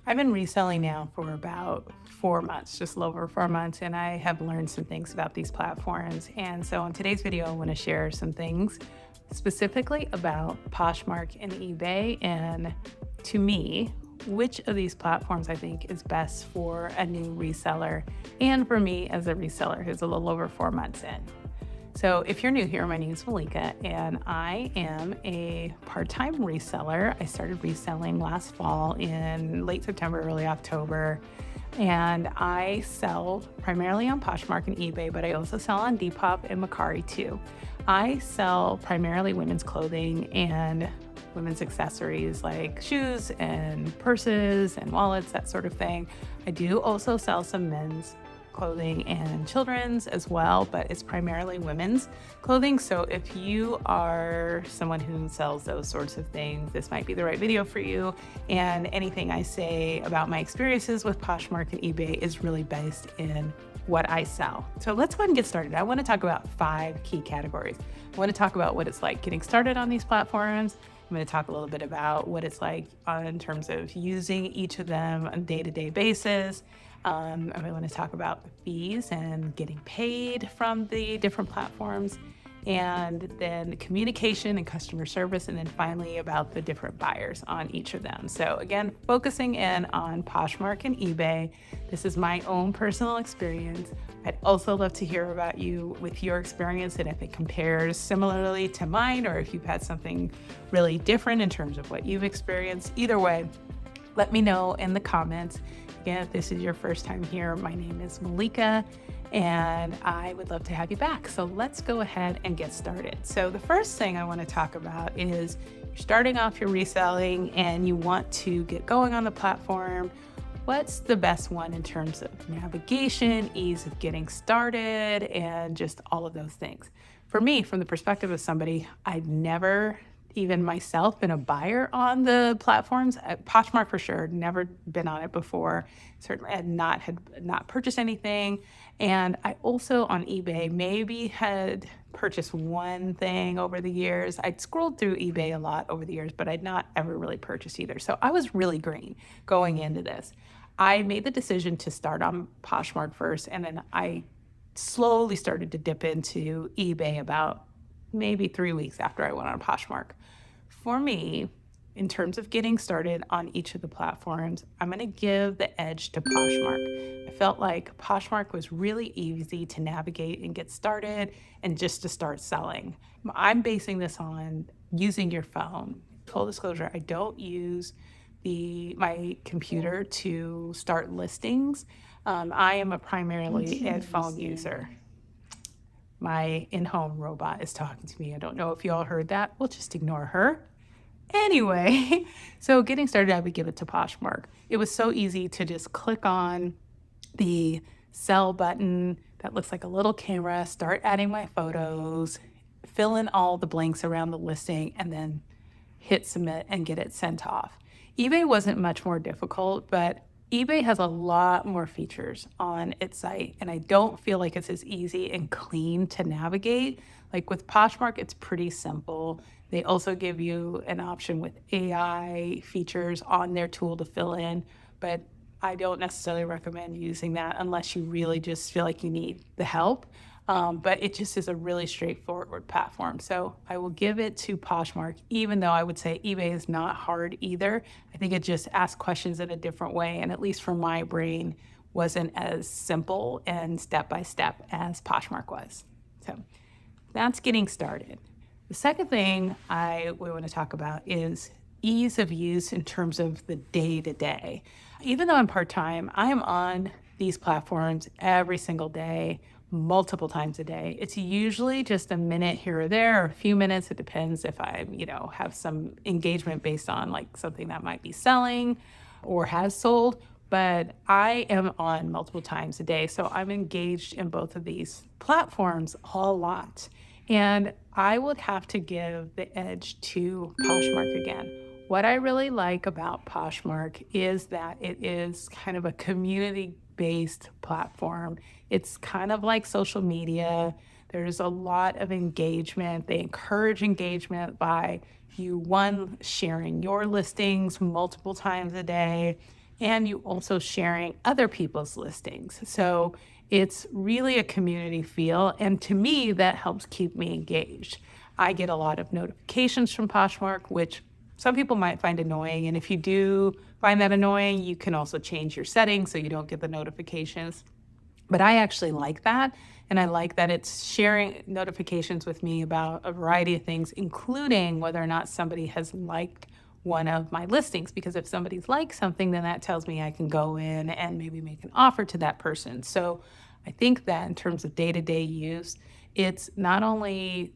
I've been reselling now for about 4 months, just a little over 4 months, and I have learned some things about these platforms. And so in today's video, I want to share some things specifically about Poshmark and eBay, and to me, which of these platforms I think is best for a new reseller, and for me as a reseller who's a little over 4 months in. So, if you're new here, my name is Malika, and I am a part time reseller. I started reselling last fall in late September, early October, and I sell primarily on Poshmark and eBay, but I also sell on Depop and Mercari too. I sell primarily women's clothing and women's accessories like shoes and purses and wallets, that sort of thing. I do also sell some men's clothing and children's as well, but it's primarily women's clothing. So if you are someone who sells those sorts of things, this might be the right video for you. And anything I say about my experiences with Poshmark and eBay is really based in what I sell. So let's go ahead and get started. I want to talk about 5 key categories. I want to talk about what it's like getting started on these platforms. I'm going to talk a little bit about what it's like in terms of using each of them on a day-to-day basis. I want to talk about the fees and getting paid from the different platforms, and then communication and customer service, and then finally about the different buyers on each of them. So again, focusing in on Poshmark and eBay. This is my own personal experience. I'd also love to hear about you with your experience and if it compares similarly to mine or if you've had something really different in terms of what you've experienced. Either way, let me know in the comments. Again, if this is your first time here, my name is Malika, and I would love to have you back. So let's go ahead and get started. So the first thing I want to talk about is you're starting off your reselling and you want to get going on the platform. What's the best one in terms of navigation, ease of getting started, and just all of those things? For me, from the perspective of somebody, I'd never even myself been a buyer on the platforms. Poshmark for sure, never been on it before. Certainly had not purchased anything. And I also on eBay maybe had purchased one thing over the years. I'd scrolled through eBay a lot over the years, but I'd not ever really purchased either. So I was really green going into this. I made the decision to start on Poshmark first, and then I slowly started to dip into eBay about maybe 3 weeks after I went on Poshmark. For me, in terms of getting started on each of the platforms, I'm going to give the edge to Poshmark. I felt like Poshmark was really easy to navigate and get started and just to start selling. I'm basing this on using your phone. Full disclosure, I don't use my computer to start listings. I am a primarily a phone user. My in-home robot is talking to me. I don't know if you all heard that. We'll just ignore her. Anyway, so getting started, I would give it to Poshmark. It was so easy to just click on the sell button that looks like a little camera, start adding my photos, fill in all the blanks around the listing, and then hit submit and get it sent off. eBay wasn't much more difficult, but eBay has a lot more features on its site, and I don't feel like it's as easy and clean to navigate. Like with Poshmark, it's pretty simple. They also give you an option with AI features on their tool to fill in, but I don't necessarily recommend using that unless you really just feel like you need the help. But it just is a really straightforward platform. So I will give it to Poshmark, even though I would say eBay is not hard either. I think it just asks questions in a different way, and at least for my brain, wasn't as simple and step-by-step as Poshmark was. So that's getting started. The second thing we want to talk about is ease of use in terms of the day-to-day. Even though I'm part-time, I am on these platforms every single day, multiple times a day. It's usually just a minute here or there, or a few minutes. It depends if I, have some engagement based on like something that might be selling or has sold. But I am on multiple times a day. So I'm engaged in both of these platforms a lot. And I would have to give the edge to Poshmark again. What I really like about Poshmark is that it is kind of a community-based platform. It's kind of like social media. There's a lot of engagement. They encourage engagement by you, one, sharing your listings multiple times a day, and you also sharing other people's listings. So it's really a community feel. And to me, that helps keep me engaged. I get a lot of notifications from Poshmark, which some people might find annoying. And if you do find that annoying, you can also change your settings so you don't get the notifications. But I actually like that. And I like that it's sharing notifications with me about a variety of things, including whether or not somebody has liked one of my listings. Because if somebody's liked something, then that tells me I can go in and maybe make an offer to that person. So I think that in terms of day-to-day use, it's not only,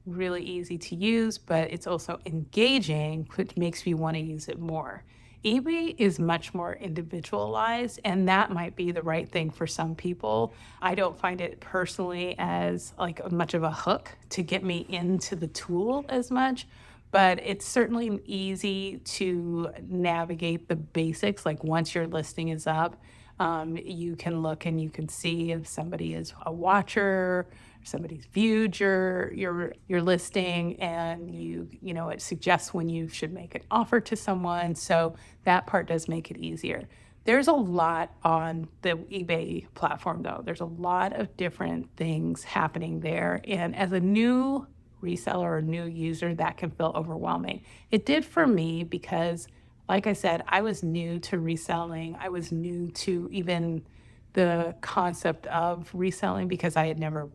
really easy to use, but it's also engaging, which makes me want to use it more. eBay is much more individualized, and that might be the right thing for some people. I don't find it personally as like much of a hook to get me into the tool as much, but it's certainly easy to navigate the basics. Like once your listing is up, you can look and you can see if somebody is a watcher, somebody's viewed your listing, and it suggests when you should make an offer to someone. So that part does make it easier. There's a lot on the eBay platform, though. There's a lot of different things happening there, and as a new reseller or new user, that can feel overwhelming. It did for me because, like I said, I was new to reselling. I was new to even the concept of reselling because I had never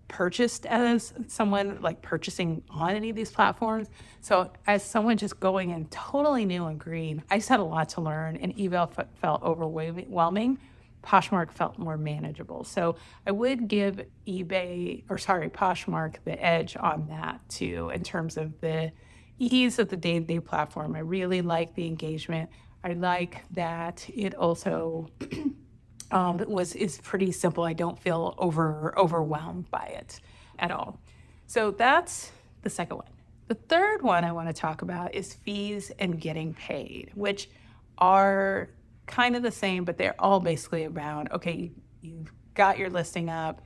purchased as someone like purchasing on any of these platforms. So as someone just going in totally new and green, I just had a lot to learn, and eBay felt overwhelming. Poshmark felt more manageable. So I would give Poshmark the edge on that too, in terms of the ease of the day-to-day platform. I really like the engagement. I like that it also is pretty simple. I don't feel overwhelmed by it at all. So that's the second one. The third one I want to talk about is fees and getting paid, which are kind of the same, but they're all basically around, okay, you've got your listing up,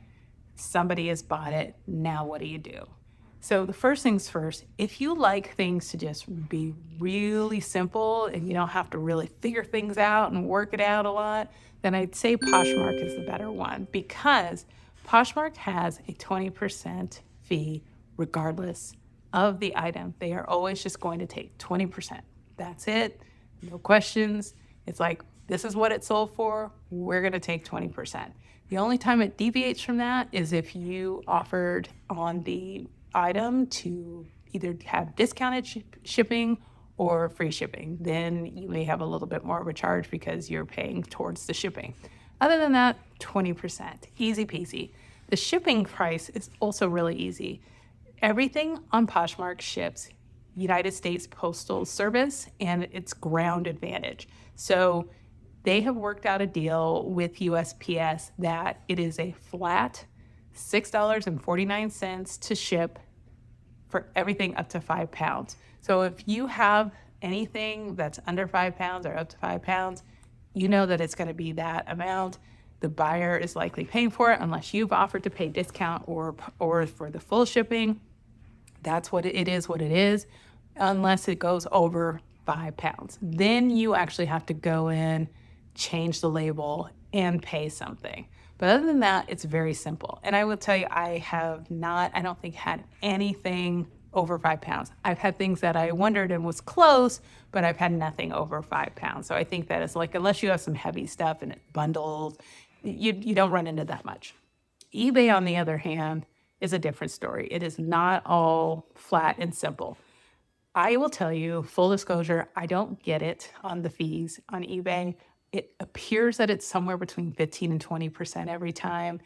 somebody has bought it, now what do you do? So the first things first, if you like things to just be really simple and you don't have to really figure things out and work it out a lot, then I'd say Poshmark is the better one, because Poshmark has a 20% fee regardless of the item. They are always just going to take 20%. That's it. No questions. It's like, this is what it sold for. We're going to take 20%. The only time it deviates from that is if you offered on the item to either have discounted shipping or free shipping. Then you may have a little bit more of a charge because you're paying towards the shipping. Other than that, 20%. Easy peasy. The shipping price is also really easy. Everything on Poshmark ships United States Postal Service, and it's ground advantage. So they have worked out a deal with USPS that it is a flat $6.49 to ship for everything up to 5 pounds. So if you have anything that's under 5 pounds or up to 5 pounds, you know that it's going to be that amount. The buyer is likely paying for it unless you've offered to pay discount or for the full shipping. That's what it is, unless it goes over 5 pounds. Then you actually have to go in, change the label, and pay something. But other than that, it's very simple. And I will tell you, I don't think had anything over 5 pounds. I've had things that I wondered and was close, but I've had nothing over 5 pounds. So I think that is like, unless you have some heavy stuff and it bundles, you don't run into that much. eBay, on the other hand, is a different story. It is not all flat and simple. I will tell you, full disclosure, I don't get it on the fees on eBay. It appears that it's somewhere between 15 and 20% every time.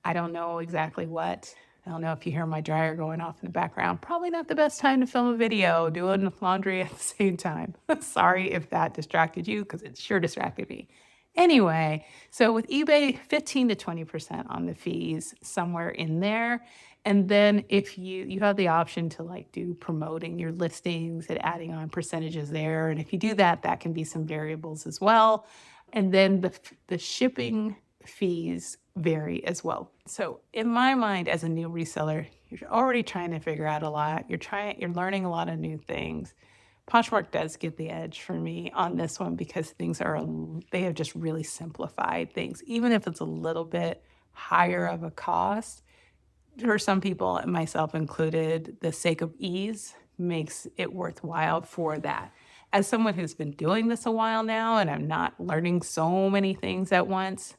I don't know exactly what. I don't know if you hear my dryer going off in the background. Probably not the best time to film a video, doing laundry at the same time. Sorry if that distracted you, because it sure distracted me. Anyway, so with eBay, 15 to 20% on the fees, somewhere in there. And then if you have the option to like do promoting your listings and adding on percentages there. And if you do that, that can be some variables as well. And then the shipping fees vary as well. So in my mind, as a new reseller, you're already trying to figure out a lot. You're learning a lot of new things. Poshmark does get the edge for me on this one because they have just really simplified things. Even if it's a little bit higher of a cost, for some people, and myself included, the sake of ease makes it worthwhile for that. As someone who's been doing this a while now and I'm not learning so many things at once,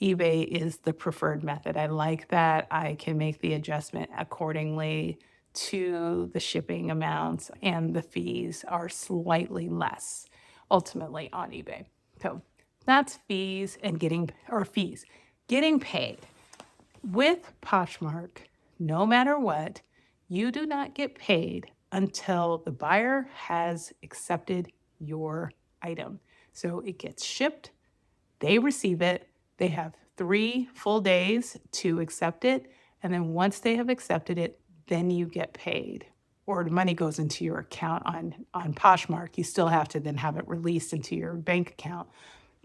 eBay is the preferred method. I like that I can make the adjustment accordingly to the shipping amounts, and the fees are slightly less ultimately on eBay. So that's fees, getting paid. With Poshmark, no matter what, you do not get paid until the buyer has accepted your item. So it gets shipped, they receive it, they have 3 full days to accept it, and then once they have accepted it, then you get paid. Or the money goes into your account on Poshmark. You still have to then have it released into your bank account.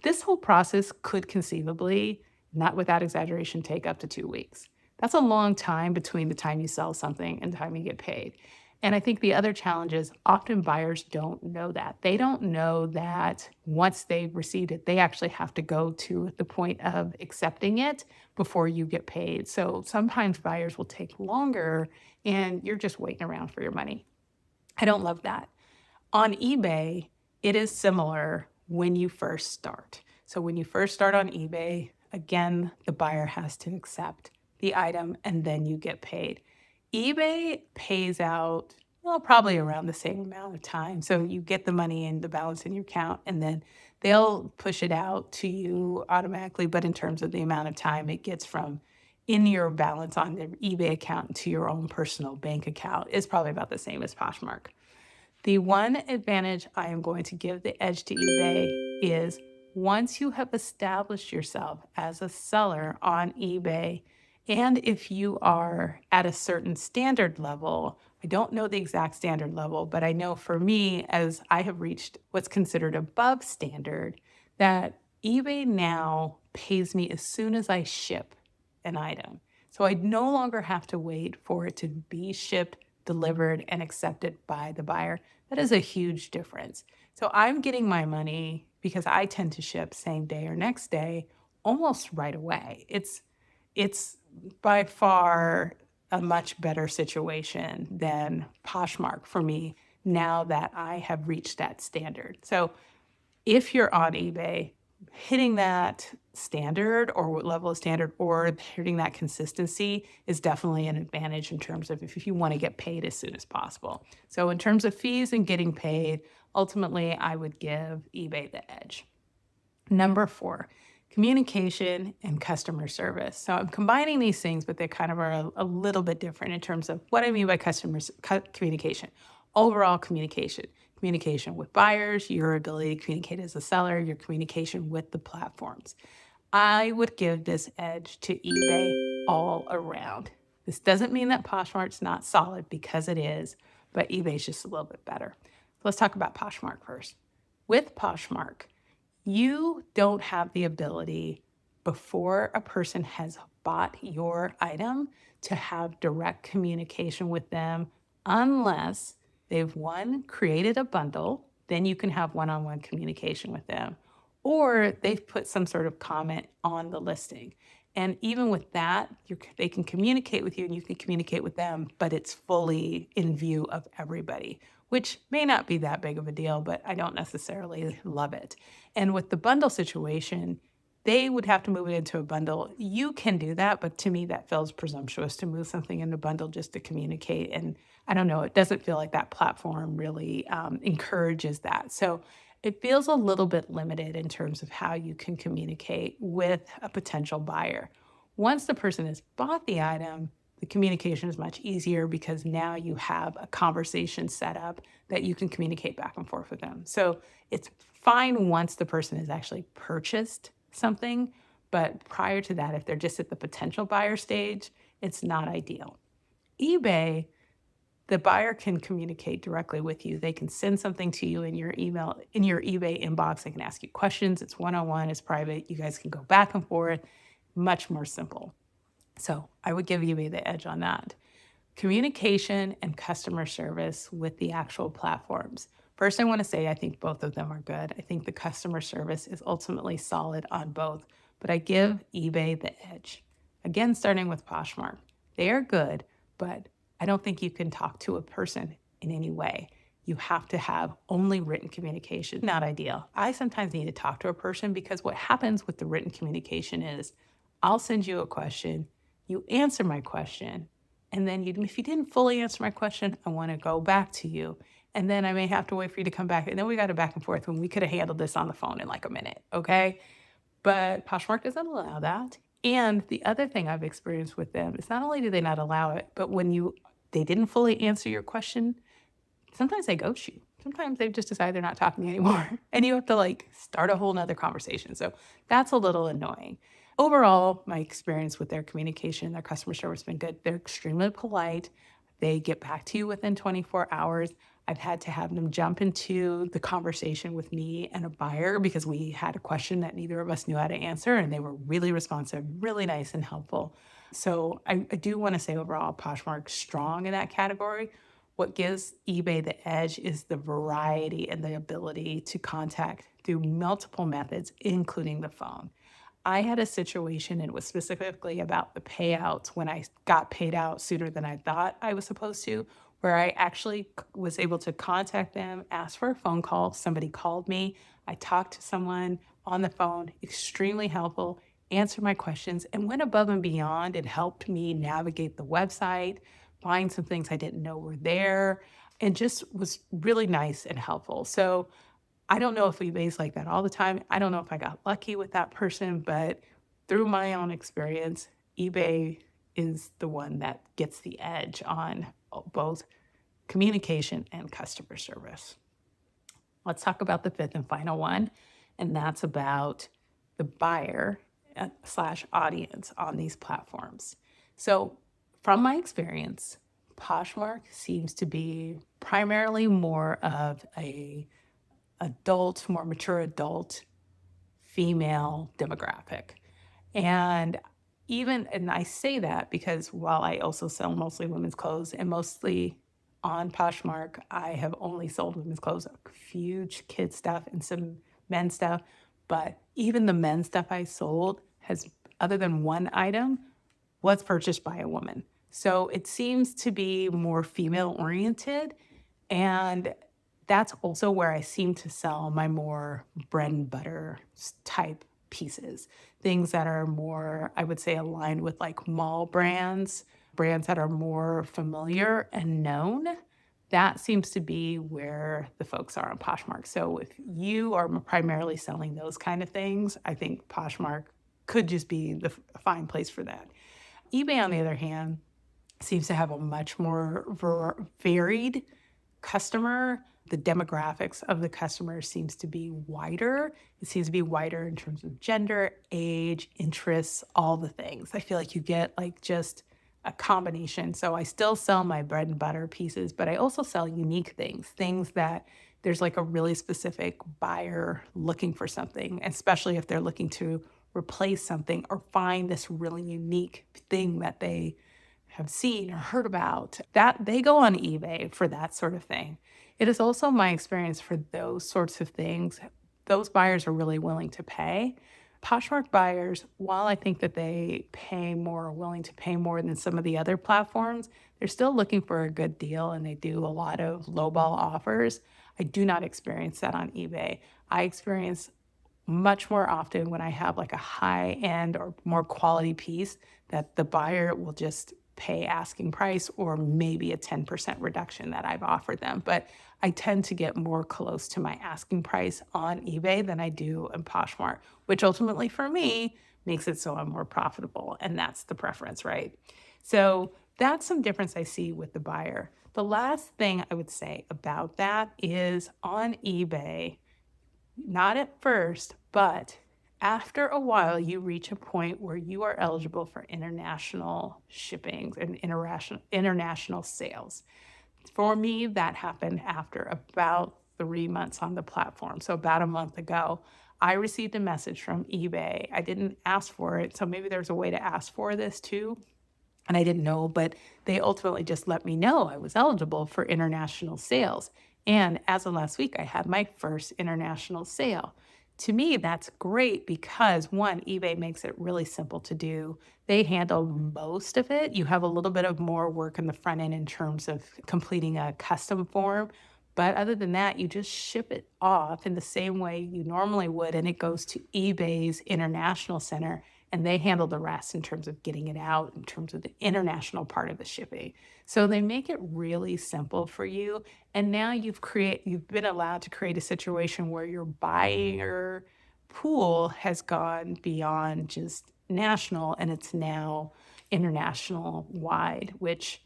This whole process could conceivably, not without exaggeration, take up to 2 weeks. That's a long time between the time you sell something and the time you get paid. And I think the other challenge is often buyers don't know that. They don't know that once they've received it, they actually have to go to the point of accepting it before you get paid. So sometimes buyers will take longer and you're just waiting around for your money. I don't love that. On eBay, it is similar when you first start. So when you first start on eBay, again, the buyer has to accept the item and then you get paid. eBay pays out, well, probably around the same amount of time. So you get the money and the balance in your account, and then they'll push it out to you automatically. But in terms of the amount of time it gets from in your balance on the eBay account to your own personal bank account is probably about the same as Poshmark. The one advantage I am going to give the edge to eBay is once you have established yourself as a seller on eBay, and if you are at a certain standard level, I don't know the exact standard level, but I know for me, as I have reached what's considered above standard, that eBay now pays me as soon as I ship an item. So I no longer have to wait for it to be shipped, delivered, and accepted by the buyer. That is a huge difference. So I'm getting my money because I tend to ship same day or next day almost right away. It's by far a much better situation than Poshmark for me now that I have reached that standard. So if you're on eBay, hitting that standard or what level of standard or hitting that consistency is definitely an advantage in terms of if you want to get paid as soon as possible. So in terms of fees and getting paid, ultimately I would give eBay the edge. Number 4, communication and customer service. So I'm combining these things, but they kind of are a little bit different in terms of what I mean by communication. Overall communication with buyers, your ability to communicate as a seller, your communication with the platforms. I would give this edge to eBay all around. This doesn't mean that Poshmark's not solid, because it is, but eBay's just a little bit better. So let's talk about Poshmark first. With Poshmark, you don't have the ability before a person has bought your item to have direct communication with them unless they've, one, created a bundle, then you can have one-on-one communication with them, or they've put some sort of comment on the listing. And even with that, they can communicate with you and you can communicate with them, but it's fully in view of everybody, which may not be that big of a deal, but I don't necessarily love it. And with the bundle situation, they would have to move it into a bundle. You can do that, but to me, that feels presumptuous to move something into a bundle just to communicate. And I don't know, it doesn't feel like that platform really encourages that. So it feels a little bit limited in terms of how you can communicate with a potential buyer. Once the person has bought the item, the communication is much easier because now you have a conversation set up that you can communicate back and forth with them. So it's fine once the person has actually purchased something, but prior to that, if they're just at the potential buyer stage, it's not ideal. eBay, the buyer can communicate directly with you. They can send something to you in your email, in your eBay inbox. They can ask you questions. It's one-on-one, it's private. You guys can go back and forth, much more simple. So I would give eBay the edge on that. Communication and customer service with the actual platforms. First, I want to say I think both of them are good. I think the customer service is ultimately solid on both, but I give eBay the edge. Again, starting with Poshmark. They are good, but I don't think you can talk to a person in any way. You have to have only written communication. Not ideal. I sometimes need to talk to a person because what happens with the written communication is I'll send you a question, you answer my question, and then if you didn't fully answer my question, I want to go back to you. And then I may have to wait for you to come back. And then we got a back and forth when we could have handled this on the phone in like a minute. Okay. But Poshmark doesn't allow that. And the other thing I've experienced with them is not only do they not allow it, but when they didn't fully answer your question, sometimes they ghost you. Sometimes they just decide they're not talking anymore. And you have to like start a whole nother conversation. So that's a little annoying. Overall, my experience with their communication, their customer service has been good. They're extremely polite. They get back to you within 24 hours. I've had to have them jump into the conversation with me and a buyer because we had a question that neither of us knew how to answer, and they were really responsive, really nice and helpful. So I do want to say overall, Poshmark's strong in that category. What gives eBay the edge is the variety and the ability to contact through multiple methods, including the phone. I had a situation, and it was specifically about the payouts when I got paid out sooner than I thought I was supposed to, where I actually was able to contact them, ask for a phone call. Somebody called me. I talked to someone on the phone, extremely helpful, answered my questions, and went above and beyond. It helped me navigate the website, find some things I didn't know were there, and just was really nice and helpful. So I don't know if eBay's like that all the time. I don't know if I got lucky with that person, but through my own experience, eBay is the one that gets the edge on both communication and customer service. Let's talk about the fifth and final one, and that's about the buyer slash audience on these platforms. So, from my experience, Poshmark seems to be primarily more of a more mature adult female demographic. And and I say that because while I also sell mostly women's clothes and mostly on Poshmark, I have only sold women's clothes, a few kids stuff and some men's stuff. But even the men's stuff I sold has, other than one item, was purchased by a woman. So it seems to be more female oriented. And that's also where I seem to sell my more bread and butter type pieces, things that are more, I would say, aligned with like mall brands, brands that are more familiar and known. That seems to be where the folks are on Poshmark. So if you are primarily selling those kind of things, I think Poshmark could just be the fine place for that. eBay, on the other hand, seems to have a much more varied customer. The demographics of the customer seems to be wider. It seems to be wider in terms of gender, age, interests, all the things. I feel like you get like just a combination. So I still sell my bread and butter pieces, but I also sell unique things, things that there's like a really specific buyer looking for something, especially if they're looking to replace something or find this really unique thing that they have seen or heard about, that they go on eBay for that sort of thing. It is also my experience for those sorts of things, those buyers are really willing to pay. Poshmark buyers, while I think that they pay more or willing to pay more than some of the other platforms, they're still looking for a good deal and they do a lot of lowball offers. I do not experience that on eBay. I experience much more often when I have like a high end or more quality piece that the buyer will just pay asking price or maybe a 10% reduction that I've offered them. But I tend to get more close to my asking price on eBay than I do in Poshmark, which ultimately for me makes it so I'm more profitable. And that's the preference, right? So that's some difference I see with the buyer. The last thing I would say about that is on eBay, not at first, but after a while, you reach a point where you are eligible for international shipping and international sales. For me, that happened after about 3 months on the platform. So about a month ago, I received a message from eBay. I didn't ask for it, so maybe there's a way to ask for this too. and I didn't know, but they ultimately just let me know I was eligible for international sales. And as of last week, I had my first international sale. To me, that's great because one, eBay makes it really simple to do. They handle most of it. You have a little bit of more work in the front end in terms of completing a custom form. But other than that, you just ship it off in the same way you normally would, and it goes to eBay's international center, and they handle the rest in terms of getting it out, in terms of the international part of the shipping. So they make it really simple for you. And now you've been allowed to create a situation where your buyer pool has gone beyond just national and it's now international wide, which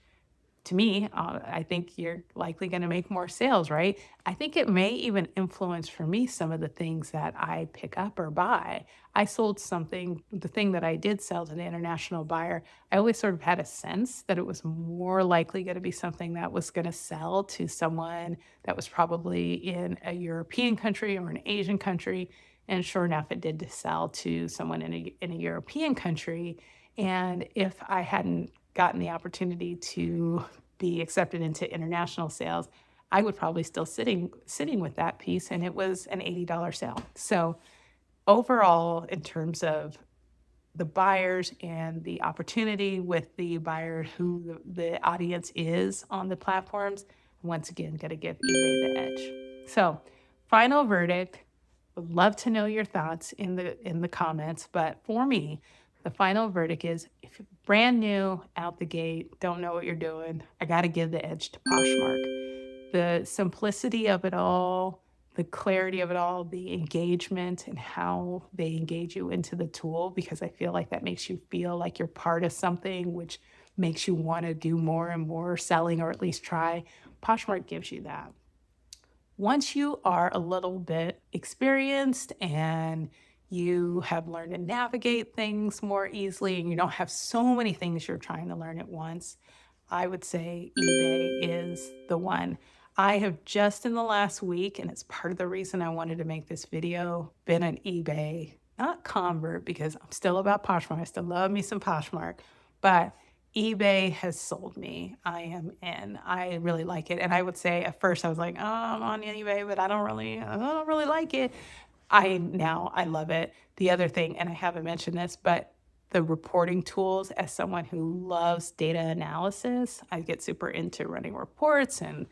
to me, I think you're likely going to make more sales, right? I think it may even influence for me some of the things that I pick up or buy. I sold something, the thing that I did sell to the international buyer, I always sort of had a sense that it was more likely going to be something that was going to sell to someone that was probably in a European country or an Asian country. And sure enough, it did sell to someone in a European country. And if I hadn't gotten the opportunity to be accepted into international sales, I would probably still sitting with that piece, and it was an $80 sale. So overall, in terms of the buyers and the opportunity with the buyer who the audience is on the platforms, once again, got to give eBay the edge. So, final verdict. Would love to know your thoughts in the comments, but for me, the final verdict is if you're brand new out the gate, don't know what you're doing, I got to give the edge to Poshmark. The simplicity of it all, the clarity of it all, the engagement and how they engage you into the tool, because I feel like that makes you feel like you're part of something, which makes you want to do more and more selling or at least try. Poshmark gives you that. Once you are a little bit experienced and you have learned to navigate things more easily and you don't have so many things you're trying to learn at once, I would say eBay is the one. I have just in the last week, and it's part of the reason I wanted to make this video, been an eBay, not convert because I'm still about Poshmark. I still love me some Poshmark, but eBay has sold me. I am in. I really like it. And I would say at first I was like, oh, I'm on eBay, but I don't really like it. I love it. The other thing, and I haven't mentioned this, but the reporting tools, as someone who loves data analysis, I get super into running reports and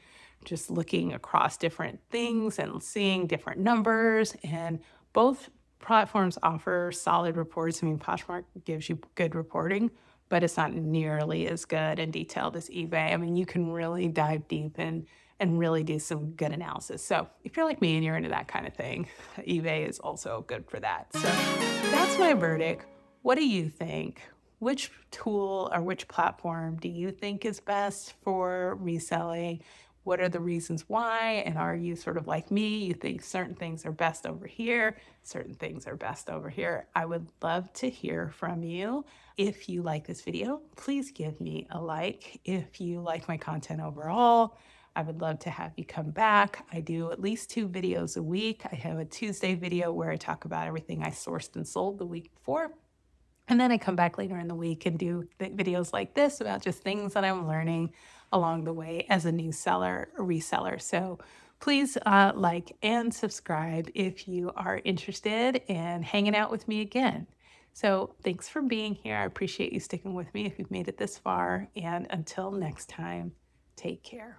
just looking across different things and seeing different numbers. And both platforms offer solid reports. I mean, Poshmark gives you good reporting, but it's not nearly as good and detailed as eBay. I mean, you can really dive deep and really do some good analysis. So if you're like me and you're into that kind of thing, eBay is also good for that. So that's my verdict. What do you think? Which tool or which platform do you think is best for reselling? What are the reasons why? And are you sort of like me? You think certain things are best over here, certain things are best over here. I would love to hear from you. If you like this video, please give me a like. If you like my content overall, I would love to have you come back. I do at least 2 videos a week. I have a Tuesday video where I talk about everything I sourced and sold the week before. And then I come back later in the week and do videos like this about just things that I'm learning along the way as a new seller, reseller. So please like and subscribe if you are interested in hanging out with me again. So thanks for being here. I appreciate you sticking with me if you've made it this far. And until next time, take care.